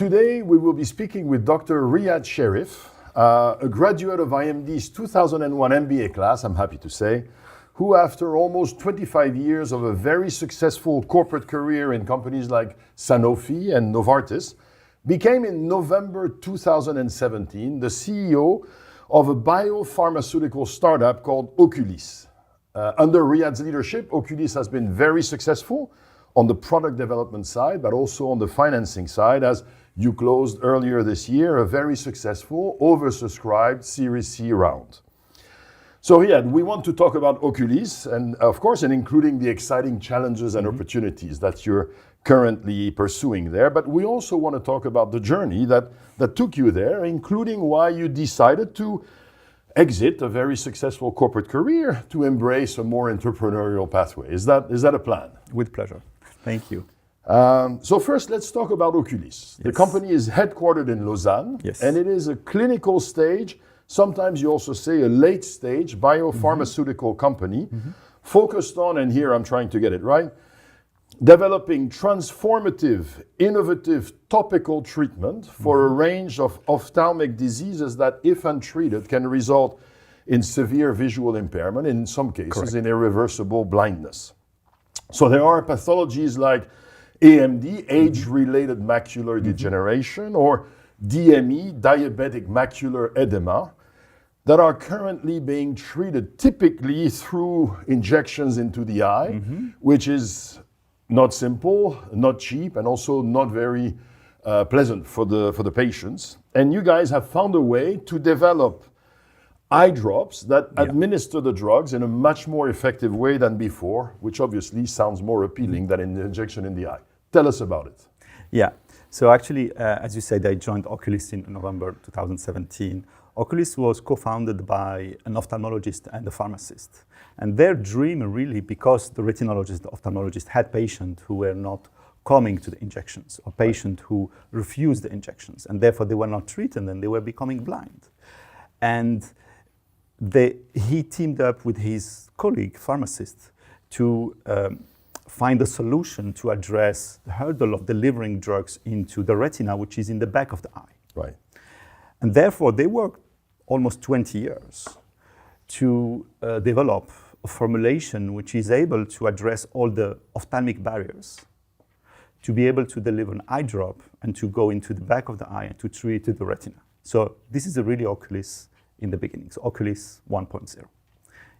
Today we will be speaking with Dr. Riad Sherif, a graduate of IMD's 2001 MBA class, I'm happy to say, who after almost 25 years of a very successful corporate career in companies like Sanofi and Novartis, became in November 2017 the CEO of a biopharmaceutical startup called Oculis. Under Riad's leadership, Oculis has been very successful on the product development side, but also on the financing side, as you closed earlier this year a very successful, oversubscribed Series C round. So Riad, we want to talk about Oculis, and of course, including the exciting challenges and opportunities that you're currently pursuing there. But we also want to talk about the journey that took you there, including why you decided to exit a very successful corporate career to embrace a more entrepreneurial pathway. Is that a plan? With pleasure. Thank you. So first, let's talk about Oculis. Yes. The company is headquartered in Lausanne, yes, and it is a clinical stage, sometimes you also say a late stage biopharmaceutical company, focused on, and here I'm trying to get it right, developing transformative, innovative topical treatment for a range of ophthalmic diseases that, if untreated, can result in severe visual impairment, in some cases in irreversible blindness. So there are pathologies like AMD, age-related macular degeneration, or DME, diabetic macular edema, that are currently being treated typically through injections into the eye, which is not simple, not cheap, and also not very pleasant for the patients. And you guys have found a way to develop eye drops that administer the drugs in a much more effective way than before, which obviously sounds more appealing than an injection in the eye. Tell us about it. Yeah, so actually, as you said, I joined Oculis in November 2017. Oculis was co-founded by an ophthalmologist and a pharmacist. And their dream really, because the retinologist, the ophthalmologist had patients who were not coming to the injections, or patients who refused the injections, and therefore they were not treated and they were becoming blind. And he teamed up with his colleague, pharmacist, to find a solution to address the hurdle of delivering drugs into the retina, which is in the back of the eye. Right. And therefore, they worked almost 20 years to develop a formulation which is able to address all the ophthalmic barriers, to be able to deliver an eye drop and to go into the back of the eye and to treat the retina. So this is a really Oculis in the beginning. So Oculis 1.0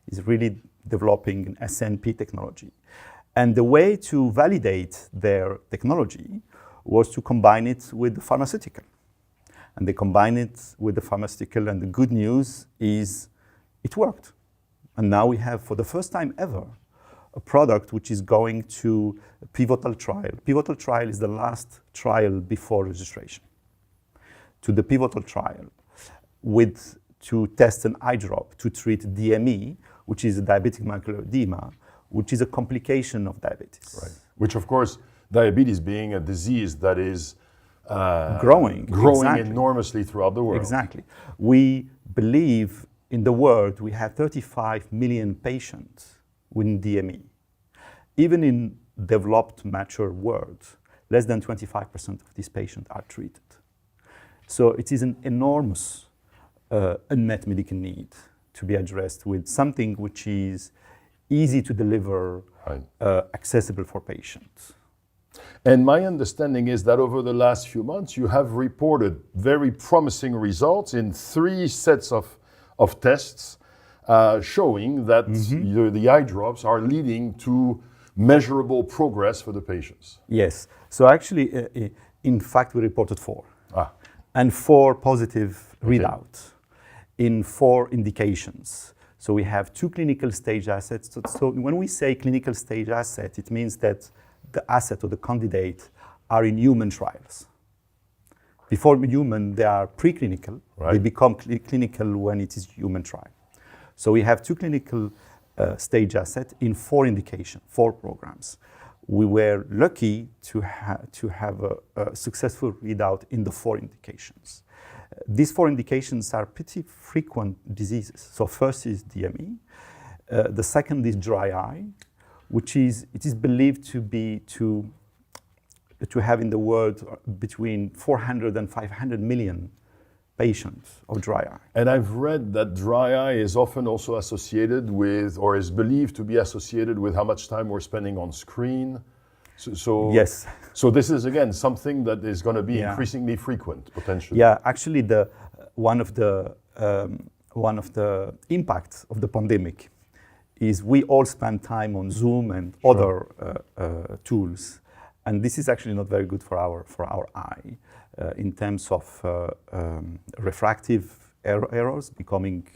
is really developing an SNP technology. And the way to validate their technology was to combine it with the pharmaceutical. And they combined it with the pharmaceutical, and the good news is it worked. And now we have, for the first time ever, a product which is going to a pivotal trial. Pivotal trial is the last trial before registration. To the pivotal trial to test an eye drop to treat DME, which is a diabetic macular edema, which is a complication of diabetes. Right. Which, of course, diabetes being a disease that is growing exactly. Enormously throughout the world. Exactly. We believe in the world we have 35 million patients with DME. Even in developed, mature world, less than 25% of these patients are treated. So it is an enormous unmet medical need to be addressed with something which is easy to deliver, accessible for patients. And my understanding is that over the last few months, you have reported very promising results in 3 sets of tests showing that the eye drops are leading to measurable progress for the patients. Yes. So actually, in fact, we reported 4. And 4 positive readouts in 4 indications. So we have 2 clinical stage assets. So when we say clinical stage asset, it means that the asset or the candidate are in human trials. Before human, they are preclinical. They become clinical when it is human trial. So we have 2 clinical stage assets in 4 indications, 4 programs. We were lucky to have a successful readout in the 4 indications. These 4 indications are pretty frequent diseases. So first is DME. The second is dry eye, which is believed to to have in the world between 400 and 500 million patients of dry eye. And I've read that dry eye is often also associated with, or is believed to be associated with, how much time we're spending on screen. Yes. So this is again something that is going to be increasingly frequent potentially. Yeah, actually, one of the impacts of the pandemic is we all spend time on Zoom and other tools, and this is actually not very good for our eye in terms of refractive errors becoming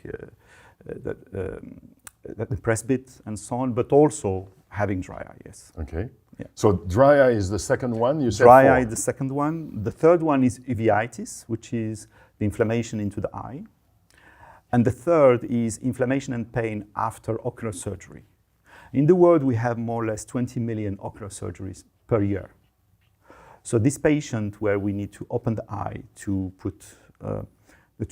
the presbyte and so on, but also having dry eye. Yes. Okay. Yeah. So dry eye is the second one, you said? Dry eye is the second one. The third one is uveitis, which is the inflammation into the eye. And the third is inflammation and pain after ocular surgery. In the world, we have more or less 20 million ocular surgeries per year. So this patient where we need to open the eye to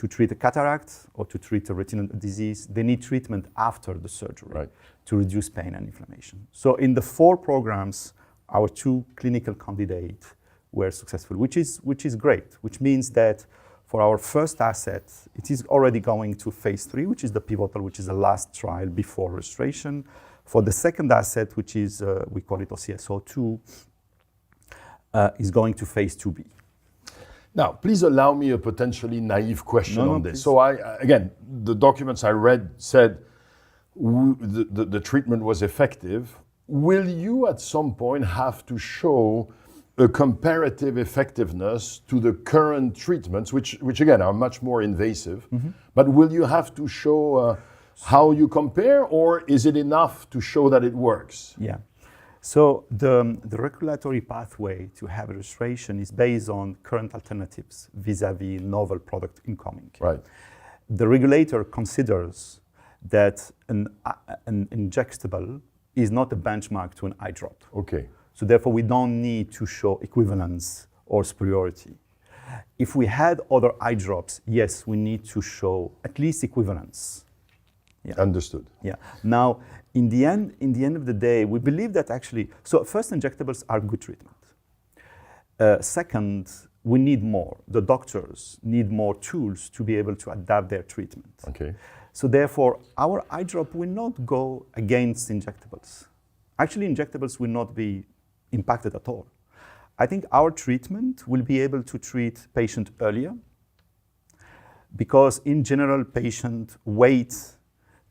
treat a cataract or to treat a retinal disease, they need treatment after the surgery to reduce pain and inflammation. So in the 4 programs, our 2 clinical candidates were successful, which is great, which means that for our first asset, it is already going to phase 3, which is the pivotal, which is the last trial before registration. For the second asset, which is, we call it OCS-02, is going to phase 2B. Now, please allow me a potentially naive question on this. Please. So again, the documents I read said the treatment was effective. Will you at some point have to show a comparative effectiveness to the current treatments, which again are much more invasive, but will you have to show how you compare, or is it enough to show that it works? Yeah. So the regulatory pathway to have registration is based on current alternatives vis-a-vis novel product incoming. Right. The regulator considers that an injectable is not a benchmark to an eye drop. Okay. So therefore, we don't need to show equivalence or superiority. If we had other eye drops, yes, we need to show at least equivalence. Yeah. Understood. Yeah. Now, in the end of the day, we believe that actually, so first, injectables are good treatment. Second, we need more. The doctors need more tools to be able to adapt their treatment. Okay. So therefore, our eye drop will not go against injectables. Actually, injectables will not be impacted at all. I think our treatment will be able to treat patient earlier, because in general, patient wait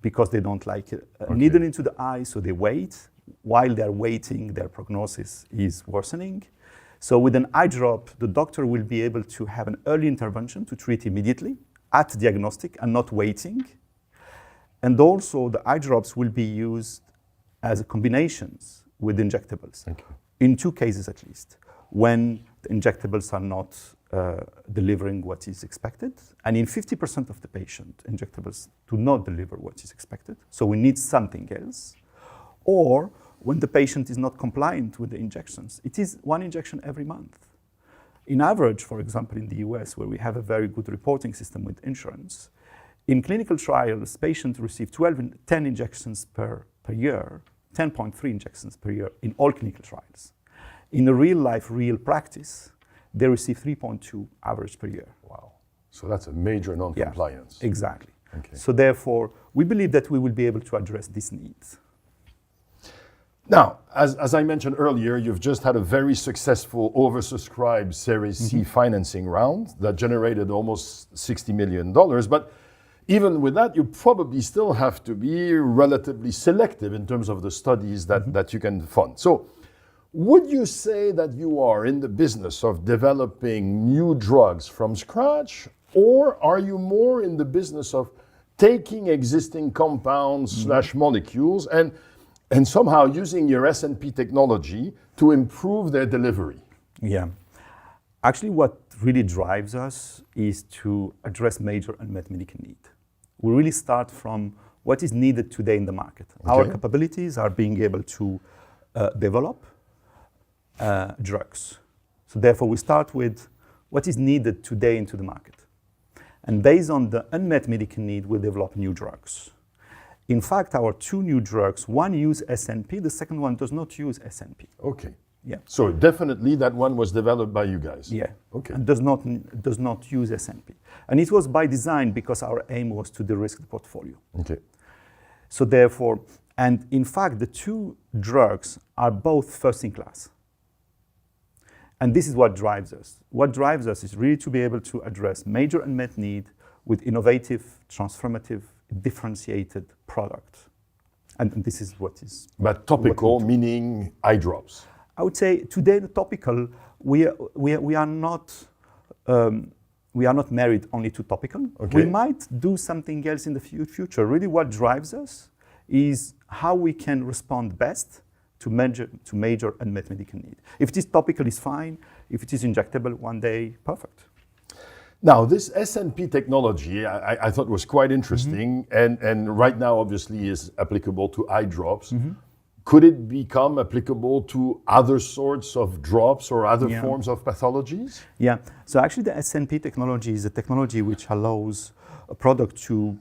because they don't like a needle into the eye, so they wait. While they're waiting, their prognosis is worsening. So with an eye drop, the doctor will be able to have an early intervention to treat immediately at diagnostic and not waiting. And also the eye drops will be used as combinations with injectables. Okay. In 2 cases at least, when the injectables are not delivering what is expected. And in 50% of the patient, injectables do not deliver what is expected. So we need something else. Or when the patient is not compliant with the injections, it is 1 injection every month. In average, for example, in the US, where we have a very good reporting system with insurance, in clinical trials, patients receive 10 injections per year, 10.3 injections per year in all clinical trials. In a real life, real practice, they receive 3.2 average per year. Wow. So that's a major non-compliance. Yeah, exactly. Okay. So therefore, we believe that we will be able to address these needs. Now, as I mentioned earlier, you've just had a very successful oversubscribed Series C financing round that generated almost $60 million. But even with that, you probably still have to be relatively selective in terms of the studies that you can fund. So would you say that you are in the business of developing new drugs from scratch, or are you more in the business of taking existing compounds / molecules and somehow using your SNP technology to improve their delivery? Yeah. Actually, what really drives us is to address major unmet medical need. We really start from what is needed today in the market. Okay. Our capabilities are being able to develop drugs. So therefore, we start with what is needed today into the market. And based on the unmet medical need, we develop new drugs. In fact, our 2 new drugs, one uses SNP, the second one does not use SNP. Okay. Yeah. So definitely that one was developed by you guys. Yeah. Okay. And does not use SNP. And it was by design because our aim was to de-risk the portfolio. Okay. So therefore, and in fact, the two drugs are both first in class. And this is what drives us. What drives us is really to be able to address major unmet need with innovative, transformative, differentiated product. And this is what is. But topical, meaning eye drops. I would say today the topical, we are not married only to topical. Okay. We might do something else in the future. Really what drives us is how we can respond best to major unmet medical need. If it is topical, is fine. If it is injectable one day, perfect. Now, this SNP technology, I thought was quite interesting, and right now obviously is applicable to eye drops. Could it become applicable to other sorts of drops or other forms of pathologies? Yeah, so actually the SNP technology is a technology which allows a product to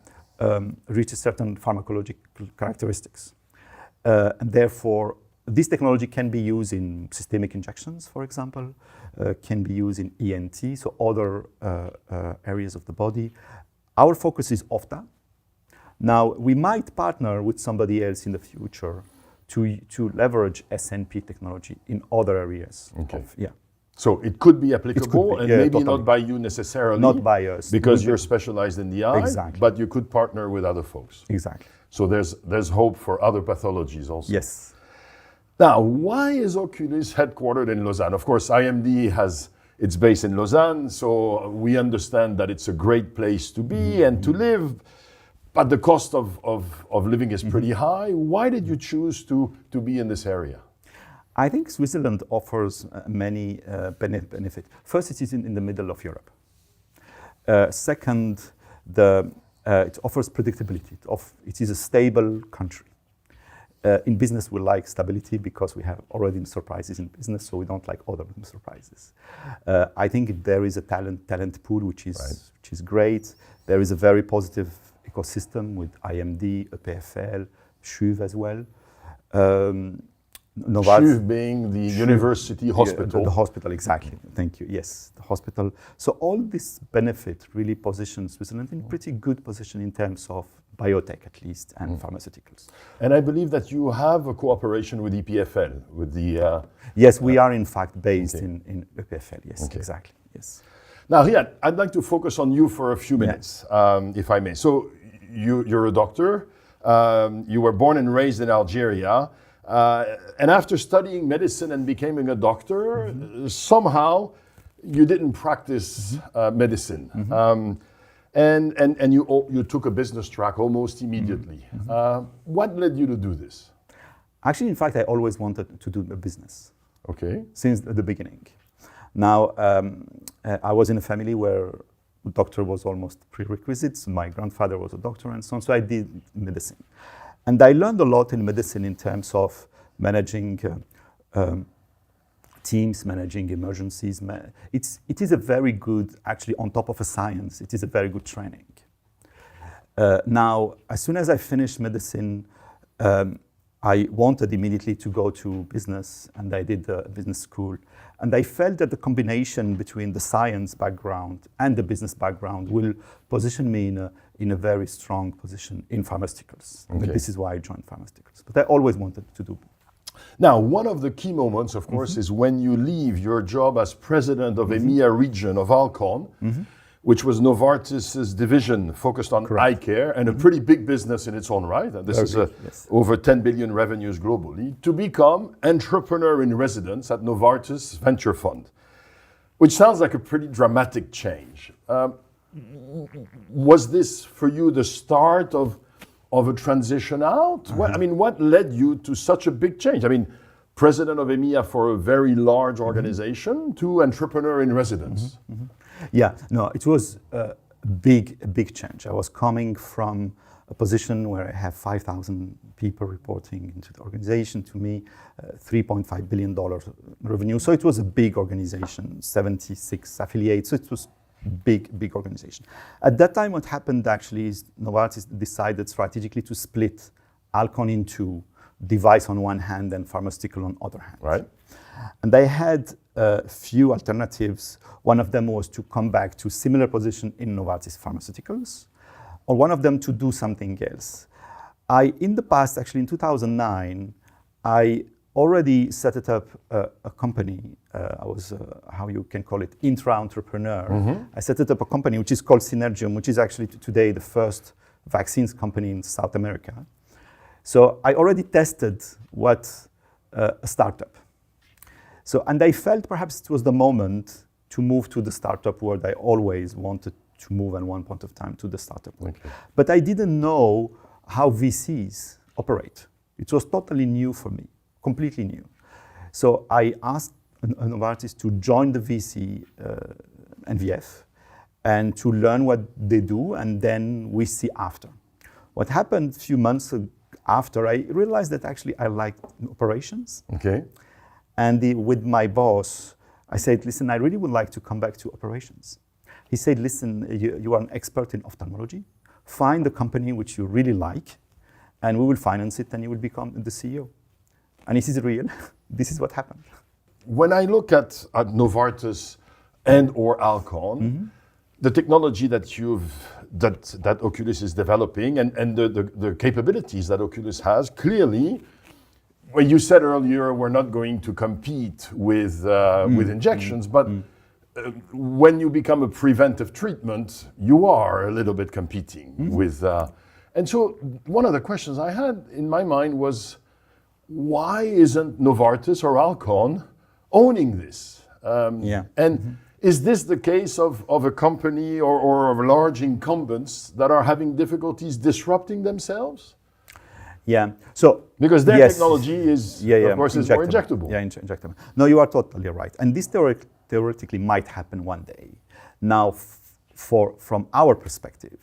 reach a certain pharmacological characteristics. And therefore, this technology can be used in systemic injections, for example, can be used in ENT, so other areas of the body. Our focus is ophtha. Now, we might partner with somebody else in the future to leverage SNP technology in other areas. Okay. Yeah. So it could be applicable, and maybe totally. not by you necessarily. Not by us. Because you're specialized in the eye, Exactly. but you could partner with other folks. Exactly. So there's hope for other pathologies also. Yes. Now, why is Oculis headquartered in Lausanne? Of course, IMD has its base in Lausanne, so we understand that it's a great place to be and to live, but the cost of living is pretty high. Why did you choose to be in this area? I think Switzerland offers many benefits. First, it is in the middle of Europe. Second, it offers predictability. It is a stable country. In business, we like stability because we have already surprises in business, so we don't like other surprises. I think there is a talent pool which is great. There is a very positive ecosystem with IMD, EPFL, CHUV as well. CHUV being the university hospital. The hospital, exactly. Thank you. Yes, the hospital. So all this benefit really positions Switzerland in pretty good position in terms of biotech, at least, and pharmaceuticals. And I believe that you have a cooperation with EPFL, with the... Yes, we are in fact based in EPFL, yes, exactly, yes. Now, Riad, I'd like to focus on you for a few minutes, if I may. So you're a doctor, you were born and raised in Algeria, and after studying medicine and becoming a doctor, somehow you didn't practice medicine. And you took a business track almost immediately. What led you to do this? Actually, in fact, I always wanted to do a business. Okay. Since the beginning. Now, I was in a family where a doctor was almost prerequisites. My grandfather was a doctor and so on, so I did medicine. And I learned a lot in medicine in terms of managing teams, managing emergencies. It is a very good, actually on top of a science, it is a very good training. Now, as soon as I finished medicine, I wanted immediately to go to business, and I did a business school. And I felt that the combination between the science background and the business background will position me in a very strong position in pharmaceuticals. Okay. This is why I joined pharmaceuticals. But I always wanted to do. Now, one of the key moments, of course, is when you leave your job as president of EMEA region of Alcon, which was Novartis's division focused on eye care and a pretty big business in its own right. And this is over 10 billion revenues globally, to become entrepreneur in residence at Novartis Venture Fund, which sounds like a pretty dramatic change. Was this for you the start of a transition out? What led you to such a big change? I mean, president of EMEA for a very large organization to entrepreneur in residence. Yeah, no, it was a big change. I was coming from a position where I have 5,000 people reporting into the organization to me, $3.5 billion revenue. So it was a big organization, 76 affiliates. So it was big organization. At that time, what happened actually is Novartis decided strategically to split Alcon into device on one hand and pharmaceutical on other hand. Right. And I had a few alternatives. One of them was to come back to similar position in Novartis Pharmaceuticals, or one of them to do something else. In the past, actually in 2009, I already set up a company. I was, how you can call it, intra-entrepreneur. Mm-hmm. I set up a company which is called Synergium, which is actually today the first vaccines company in South America. So I already tested what a startup. So, and I felt perhaps it was the moment to move to the startup world. I always wanted to move at one point of time to the startup world. Okay. But I didn't know how VCs operate. It was totally new for me, completely new. So I asked Novartis to join the VC NVF and to learn what they do, and then we see after. What happened a few months after, I realized that actually I liked operations. Okay. And with my boss, I said, listen, I really would like to come back to operations. He said, listen, you are an expert in ophthalmology. Find the company which you really like, and we will finance it, and you will become the CEO. And this is real. This is what happened. When I look at Novartis and or Alcon, mm-hmm. the technology that that Oculis is developing and the capabilities that Oculis has, clearly, when you said earlier we're not going to compete with injections, but when you become a preventive treatment, you are a little bit competing with. And so one of the questions I had in my mind was, why isn't Novartis or Alcon owning this? Is this the case of a company or of large incumbents that are having difficulties disrupting themselves? Yeah. So because their technology is, of course, is more injectable. Yeah, injectable. No, you are totally right. And this theoretically might happen one day. Now, from our perspective,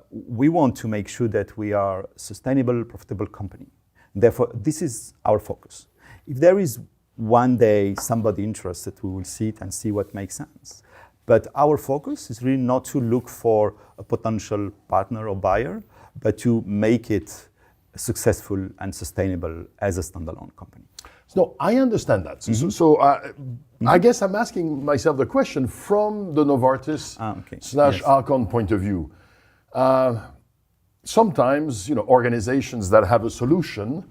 we want to make sure that we are a sustainable, profitable company. Therefore, this is our focus. If there is one day somebody interested, we will see it and see what makes sense. But our focus is really not to look for a potential partner or buyer, but to make it successful and sustainable as a standalone company. No, I understand that. I guess I'm asking myself the question from the Novartis / Alcon point of view. Sometimes, organizations that have a solution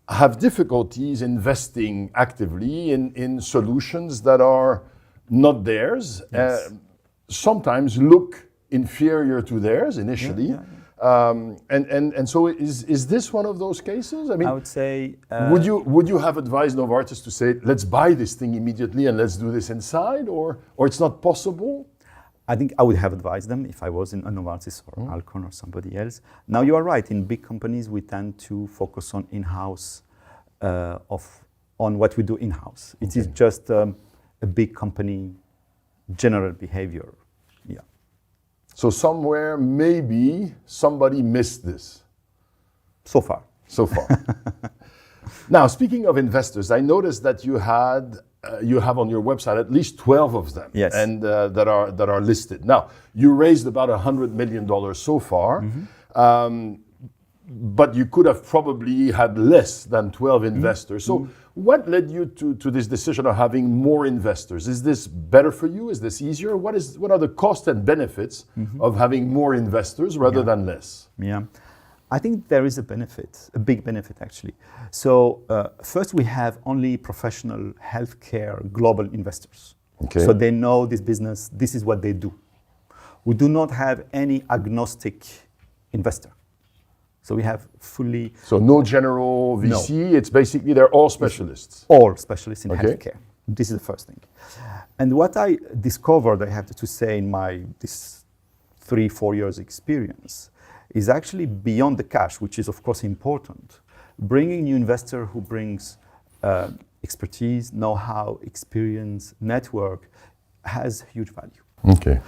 have difficulties investing actively in solutions that are not theirs. Yes. Sometimes look inferior to theirs initially. And so is this one of those cases? I mean, I would say... would you have advised Novartis to say, let's buy this thing immediately and let's do this inside, or it's not possible? I think I would have advised them if I was in a Novartis or Alcon or somebody else. Now you are right, in big companies we tend to focus on in-house, on what we do in-house. It is just a big company general behavior. Yeah. So somewhere, maybe somebody missed this. So far. Now, speaking of investors, I noticed that you have on your website at least 12 of them, yes. and that are listed. Now, you raised about $100 million so far, but you could have probably had less than 12 investors. So what led you to this decision of having more investors? Is this better for you? Is this easier? What are the costs and benefits of having more investors rather than less? Yeah, I think there is a benefit, a big benefit actually. So first we have only professional healthcare global investors. Okay. So they know this business, this is what they do. We do not have any agnostic investor. So we have fully... So no general VC, no. It's basically they're all specialists. All specialists in healthcare. This is the first thing. And what I discovered, I have to say, in this 3-4 years experience, is actually beyond the cash, which is of course important. Bringing new investor who brings expertise, know-how, experience, network has huge value. Okay.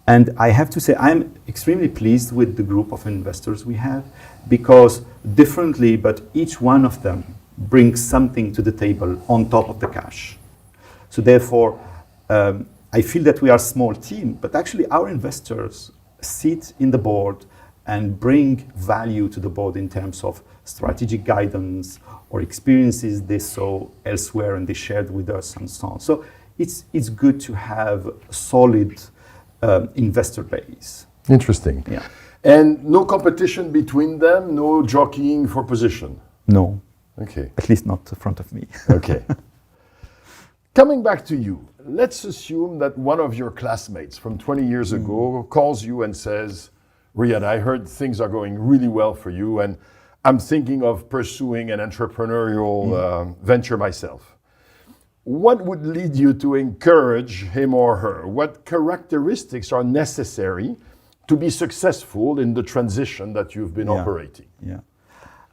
And I have to say, I'm extremely pleased with the group of investors we have, because differently, but each one of them brings something to the table on top of the cash. So therefore, I feel that we are a small team, but actually our investors sit in the board and bring value to the board in terms of strategic guidance or experiences they saw elsewhere and they shared with us and so on. So it's good to have a solid investor base. Interesting. Yeah. And no competition between them, no jockeying for position? No. Okay. At least not in front of me. Okay. Coming back to you, let's assume that one of your classmates from 20 years ago calls you and says, Riad, I heard things are going really well for you and I'm thinking of pursuing an entrepreneurial venture myself. What would lead you to encourage him or her? What characteristics are necessary to be successful in the transition that you've been operating? Yeah.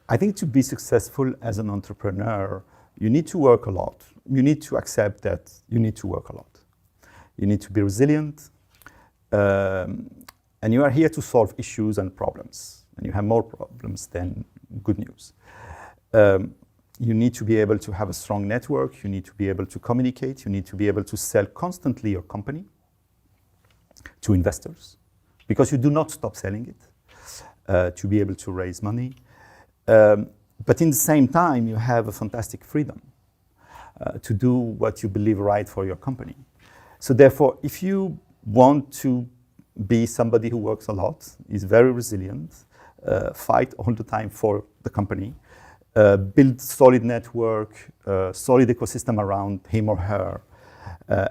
I think to be successful as an entrepreneur, you need to work a lot. You need to accept that you need to work a lot. You need to be resilient, and you are here to solve issues and problems. And you have more problems than good news. You need to be able to have a strong network. You need to be able to communicate. You need to be able to sell constantly your company to investors, because you do not stop selling it, to be able to raise money. But in the same time, you have a fantastic freedom to do what you believe right for your company. So therefore, if you want to be somebody who works a lot, is very resilient, fight all the time for the company, build solid network, solid ecosystem around him or her,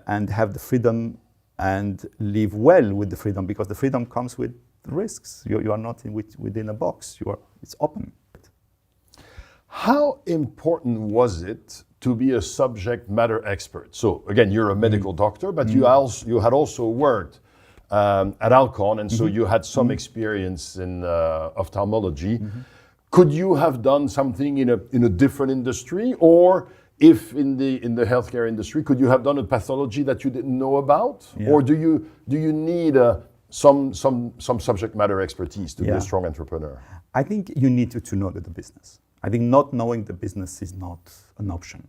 and have the freedom and live well with the freedom, because the freedom comes with risks. You are not within a box. It's open. How important was it to be a subject matter expert? So again, you're a medical doctor, but you had also worked at Alcon, and so you had some experience in ophthalmology. Could you have done something in a different industry, or if in the healthcare industry, could you have done a pathology that you didn't know about, or do you need some subject matter expertise to be a strong entrepreneur? I think you need to know the business. I think not knowing the business is not an option.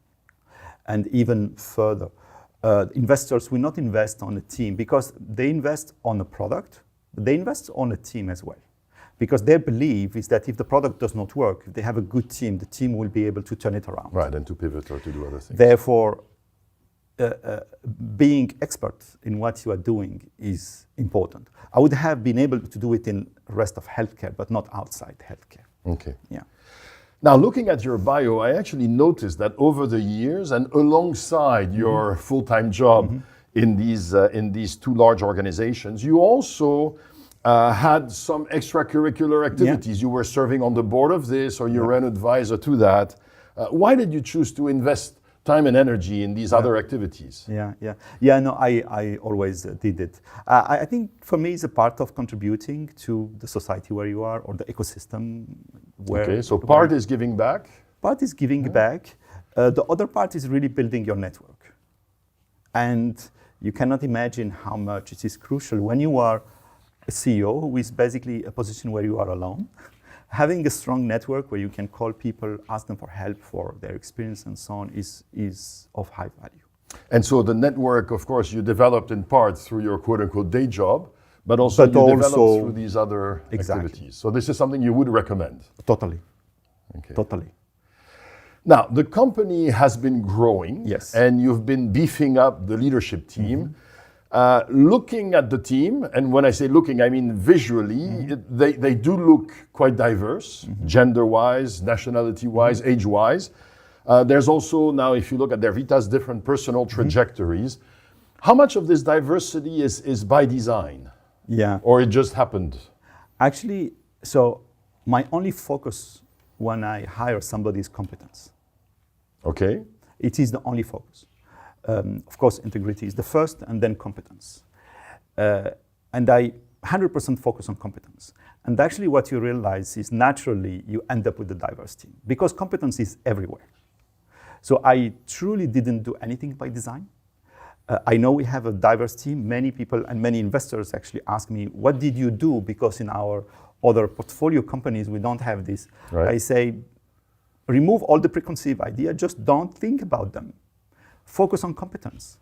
And even further, investors will not invest on a team because they invest on a product, but they invest on a team as well. Because their belief is that if the product does not work, if they have a good team, the team will be able to turn it around. Right, and to pivot or to do other things. Therefore, being expert in what you are doing is important. I would have been able to do it in the rest of healthcare, but not outside healthcare. Okay. Yeah. Now, looking at your bio, I actually noticed that over the years and alongside your full-time job in these two large organizations, you also had some extracurricular activities. You were serving on the board of this, or you were an advisor to that. Why did you choose to invest time and energy in these other activities? No, I always did it. I think for me it's a part of contributing to the society where you are, or the ecosystem where. Okay, so part is giving back? Part is giving back. The other part is really building your network. And you cannot imagine how much it is crucial when you are a CEO, who is basically a position where you are alone. Having a strong network where you can call people, ask them for help for their experience and so on is of high value. And so the network, of course, you developed in part through your quote-unquote day job, but also developed through these other activities. So this is something you would recommend? Totally. Okay. Totally. Now, the company has been growing, and you've been beefing up the leadership team. Looking at the team, and when I say looking, I mean visually, they do look quite diverse, gender-wise, nationality-wise, age-wise. There's also now, if you look at their vitas, different personal trajectories. How much of this diversity is by design? Or it just happened? Actually, so my only focus when I hire somebody is competence. Okay. It is the only focus. Of course, integrity is the first, and then competence. And I 100% focus on competence. And actually what you realize is naturally you end up with a diverse team, because competence is everywhere. So I truly didn't do anything by design. I know we have a diverse team. Many people and many investors actually ask me, what did you do? Because in our other portfolio companies, we don't have this. I say, remove all the preconceived ideas, just don't think about them. Focus on competence,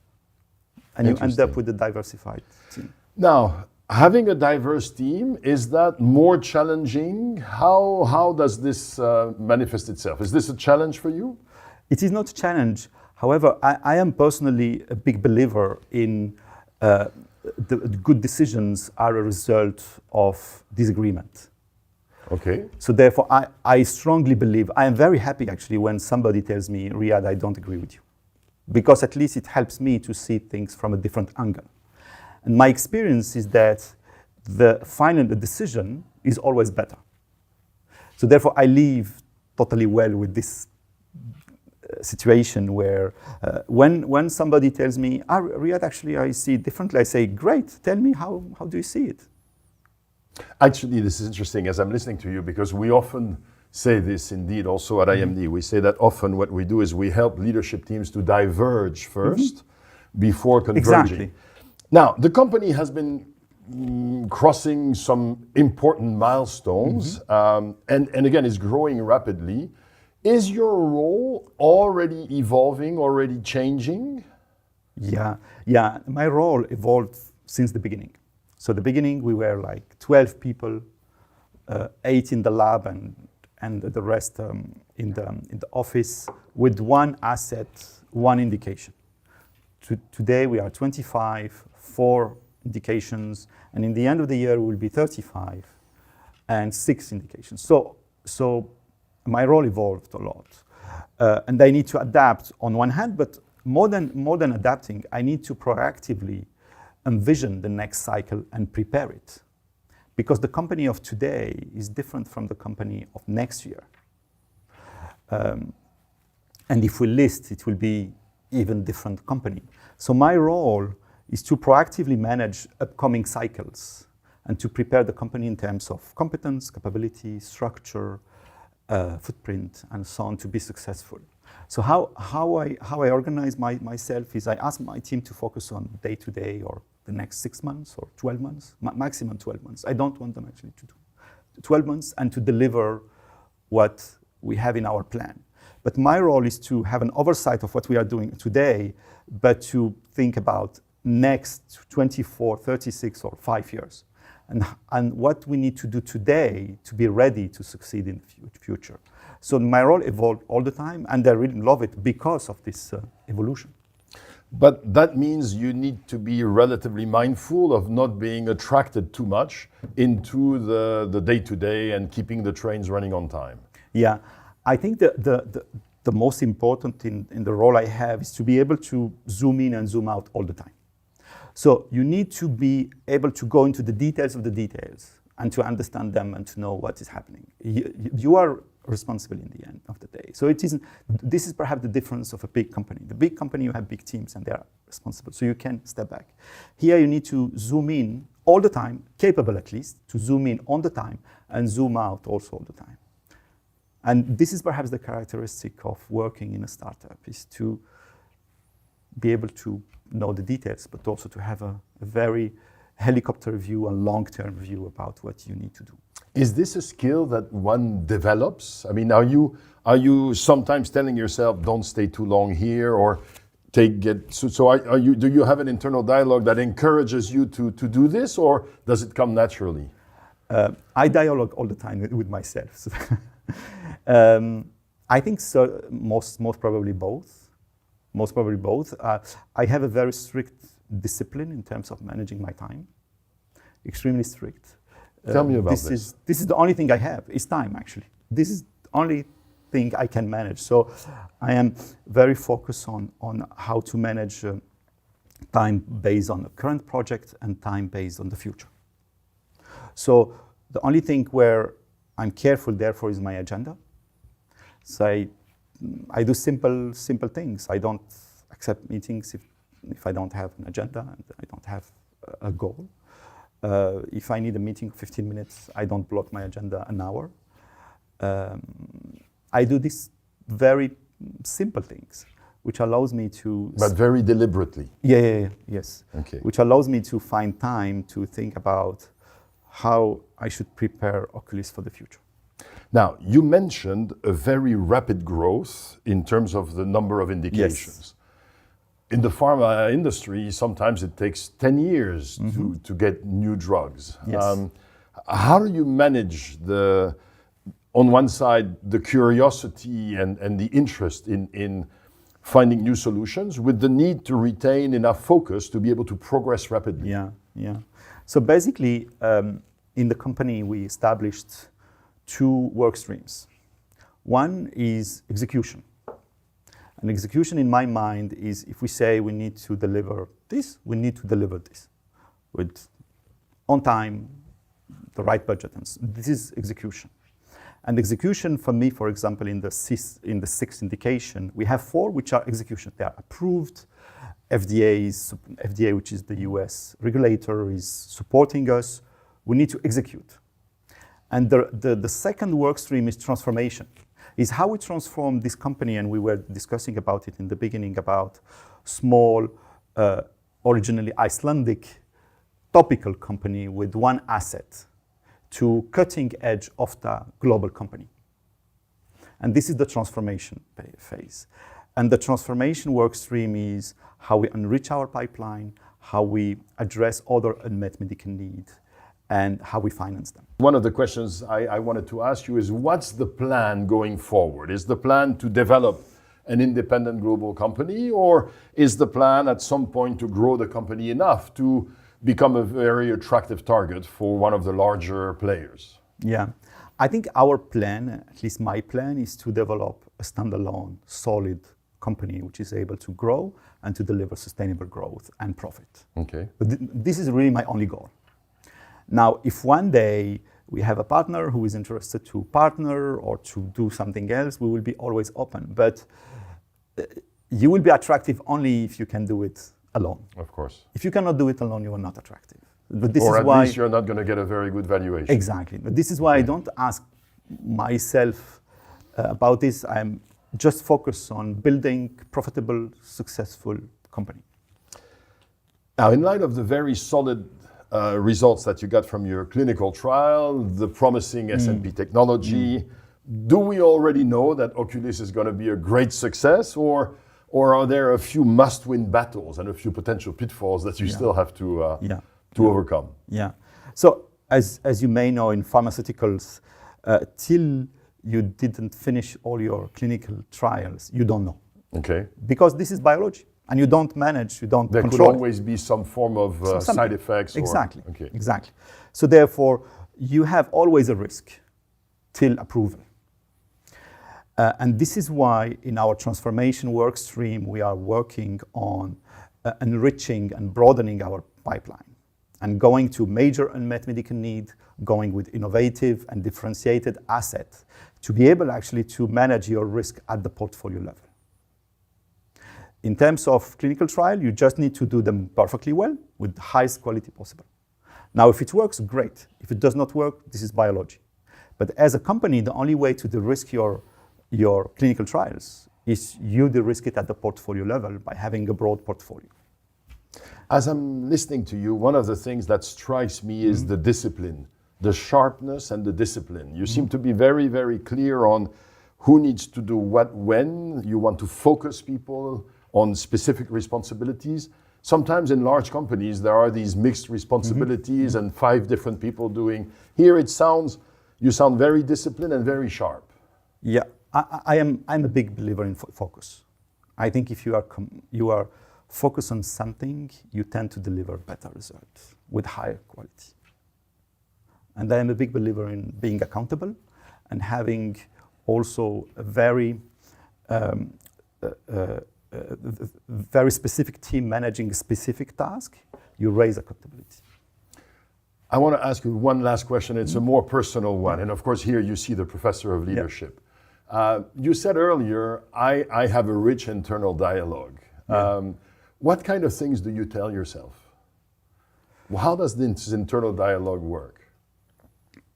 and you end up with a diversified team. Now, Having a diverse team, is that more challenging? How does this manifest itself? Is this a challenge for you? It is not a challenge. However, I am personally a big believer in the good decisions are a result of disagreement. Okay. So therefore, I strongly believe, I am very happy actually when somebody tells me, Riad, I don't agree with you. Because at least it helps me to see things from a different angle. And my experience is that the final decision is always better. So therefore, I live totally well with this situation where when somebody tells me, Riad, actually, I see it differently, I say, great, tell me, how do you see it? Actually, this is interesting as I'm listening to you, because we often say this indeed also at IMD. We say that often what we do is we help leadership teams to diverge first before converging. Exactly. Now, the company has been crossing some important milestones and again, is growing rapidly. Is your role already evolving, already changing? Yeah, my role evolved since the beginning. So the beginning, we were like 12 people, 8 in the lab and the rest in the office with one asset, one indication. Today we are 25, 4 indications, and in the end of the year we will be 35 and 6 indications. So my role evolved a lot. And I need to adapt on one hand, but more than adapting, I need to proactively envision the next cycle and prepare it. Because the company of today is different from the company of next year. And if we list, it will be even different company. So my role is to proactively manage upcoming cycles and to prepare the company in terms of competence, capability, structure, footprint, and so on to be successful. So how I organize myself is I ask my team to focus on day-to-day or the next 6 months or 12 months, maximum 12 months. I don't want them actually to do 12 months and to deliver what we have in our plan. But my role is to have an oversight of what we are doing today, but to think about next 24, 36 or 5 years. And what we need to do today to be ready to succeed in the future. So my role evolved all the time, and I really love it because of this evolution. But that means you need to be relatively mindful of not being attracted too much into the day-to-day and keeping the trains running on time. Yeah, I think the most important in the role I have is to be able to zoom in and zoom out all the time. So you need to be able to go into the details of the details and to understand them and to know what is happening. You are responsible in the end of the day. So this is perhaps the difference of a big company. The big company, you have big teams and they are responsible, so you can step back. Here you need to zoom in all the time, capable at least, to zoom in on the time and zoom out also all the time. And this is perhaps the characteristic of working in a startup, is to be able to know the details, but also to have a very helicopter view and long-term view about what you need to do. Is this a skill that one develops? I mean, are you sometimes telling yourself, don't stay too long here, or do you have an internal dialogue that encourages you to do this, or does it come naturally? I dialogue all the time with myself. I think so, most probably both. Most probably both. I have a very strict discipline in terms of managing my time. Extremely strict. Tell me about this. This is the only thing I have, is time actually. This is the only thing I can manage. So I am very focused on how to manage time based on the current project and time based on the future. So the only thing where I'm careful therefore is my agenda. So I do simple things. I don't accept meetings if I don't have an agenda and I don't have a goal. If I need a meeting 15 minutes, I don't block my agenda an hour. I do these very simple things, which allows me to... But very deliberately. Yes. Okay. Which allows me to find time to think about how I should prepare Oculis for the future. Now, you mentioned a very rapid growth in terms of the number of indications. Yes. in the pharma industry, sometimes it takes 10 years to get new drugs. Yes. How do you manage on one side, the curiosity and the interest in finding new solutions with the need to retain enough focus to be able to progress rapidly? Yeah. So basically, in the company, we established two work streams. One is execution. And execution in my mind is if we say we need to deliver this, we need to deliver this with on time, the right budget. And this is execution. And execution for me, for example, in the sixth indication, we have 4 which are execution. They are approved. FDA, which is the US regulator, is supporting us. We need to execute. And the second work stream is transformation, is how we transform this company. And we were discussing about it in the beginning about small, originally Icelandic topical company with one asset to cutting edge of the global company. And this is the transformation phase. And the transformation work stream is how we enrich our pipeline, how we address other unmet medical needs, and how we finance them. One of the questions I wanted to ask you is, what's the plan going forward? Is the plan to develop an independent global company, or is the plan at some point to grow the company enough to become a very attractive target for one of the larger players? Yeah, I think our plan, at least my plan, is to develop a standalone, solid company which is able to grow and to deliver sustainable growth and profit. Okay. But this is really my only goal. Now, if one day we have a partner who is interested to partner or to do something else, we will be always open. But you will be attractive only if you can do it alone. Of course. If you cannot do it alone, you are not attractive. But this or is at why least you're not going to get a very good valuation. Exactly. But this is why I don't ask myself about this. I'm just focused on building profitable, successful company. Now, in light of the very solid results that you got from your clinical trial, the promising SNP technology, do we already know that Oculis is going to be a great success, or are there a few must-win battles and a few potential pitfalls that you still have to overcome? Yeah. So as you may know, in pharmaceuticals, till you didn't finish all your clinical trials, you don't know. Okay. Because this is biology, and you don't manage, you don't there control. There could always be some form of side effects. Exactly. Okay. Exactly. So therefore, you have always a risk till approval. And this is why in our transformation work stream, we are working on enriching and broadening our pipeline and going to major unmet medical need, going with innovative and differentiated assets to be able actually to manage your risk at the portfolio level. In terms of clinical trial, you just need to do them perfectly well with the highest quality possible. Now, if it works, great. If it does not work, this is biology. But as a company, the only way to de-risk your clinical trials is you de-risk it at the portfolio level by having a broad portfolio. As I'm listening to you, one of the things that strikes me is the discipline, the sharpness and the discipline. You seem to be very, very clear on who needs to do what when. You want to focus people on specific responsibilities. Sometimes in large companies, there are these mixed responsibilities and 5 different people doing. Here you sound very disciplined and very sharp. Yeah, I'm a big believer in focus. I think if you are focused on something, you tend to deliver better results with higher quality. And I am a big believer in being accountable and having also a very specific team managing a specific task. You raise accountability. I want to ask you one last question. It's a more personal one. And of course, here you see the professor of leadership. You said earlier, I have a rich internal dialogue. What kind of things do you tell yourself? How does this internal dialogue work?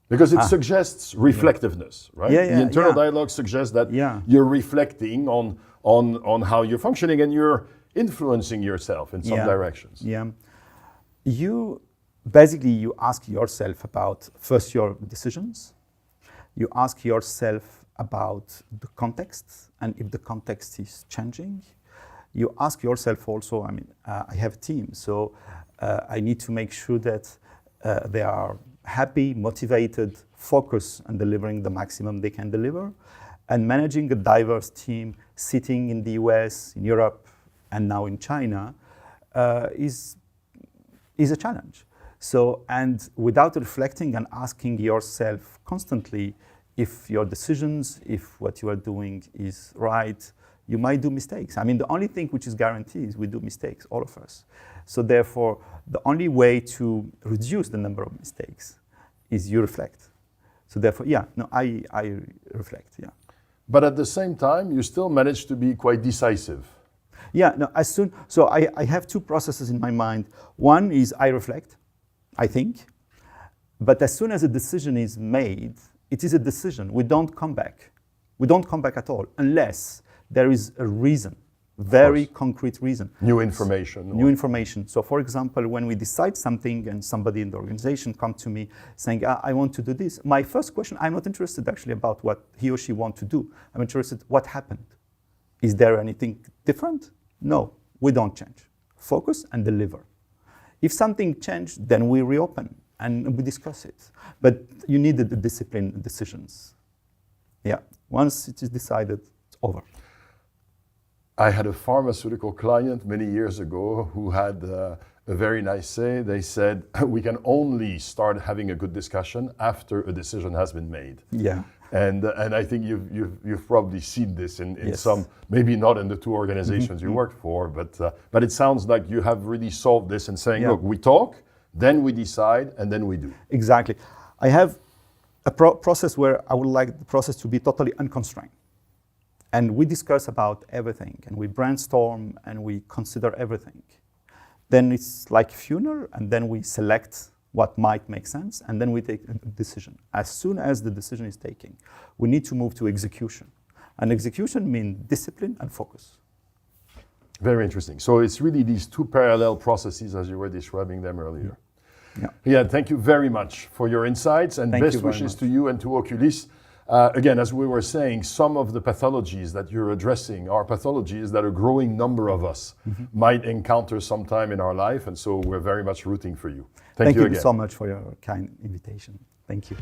Because it suggests reflectiveness, right? The internal dialogue suggests that you're reflecting on how you're functioning and you're influencing yourself in some directions. Yeah. You ask yourself about first your decisions. You ask yourself about the context, and if the context is changing, you ask yourself also, I mean, I have a team, so I need to make sure that they are happy, motivated, focused on delivering the maximum they can deliver. And managing a diverse team sitting in the US, in Europe, and now in China is a challenge. So, and without reflecting and asking yourself constantly if your decisions, if what you are doing is right, you might do mistakes. I mean, the only thing which is guaranteed is we do mistakes, all of us. So therefore, the only way to reduce the number of mistakes is you reflect. So therefore, yeah, no, I reflect, yeah. But at the same time, you still manage to be quite decisive. Yeah, no, so I have two processes in my mind. One is I reflect, I think, but as soon as a decision is made, it is a decision. We don't come back. We don't come back at all unless there is a reason, very concrete reason. New information. New information. So for example, when we decide something and somebody in the organization comes to me saying, I want to do this, my first question, I'm not interested actually about what he or she wants to do. I'm interested what happened. Is there anything different? No, we don't change. Focus and deliver. If something changed, then we reopen and we discuss it. But you need the discipline decisions. Yeah, once it is decided, it's over. I had a pharmaceutical client many years ago who had a very nice say. They said, we can only start having a good discussion after a decision has been made. Yeah. And I think you've probably seen this in some, maybe not in the two organizations you worked for, but it sounds like you have really solved this and saying, look, we talk, then we decide, and then we do. Exactly. I have a process where I would like the process to be totally unconstrained. And we discuss about everything, and we brainstorm, and we consider everything. Then it's like funeral, and then we select what might make sense, and then we take a decision. As soon as the decision is taken, we need to move to execution. And execution means discipline and focus. Very interesting. So it's really these two parallel processes as you were describing them earlier. Yeah, thank you very much for your insights, and best wishes to you and to Oculis. Again, as we were saying, some of the pathologies that you're addressing are pathologies that a growing number of us might encounter sometime in our life, and so we're very much rooting for you. Thank you again. So much for your kind invitation. Thank you.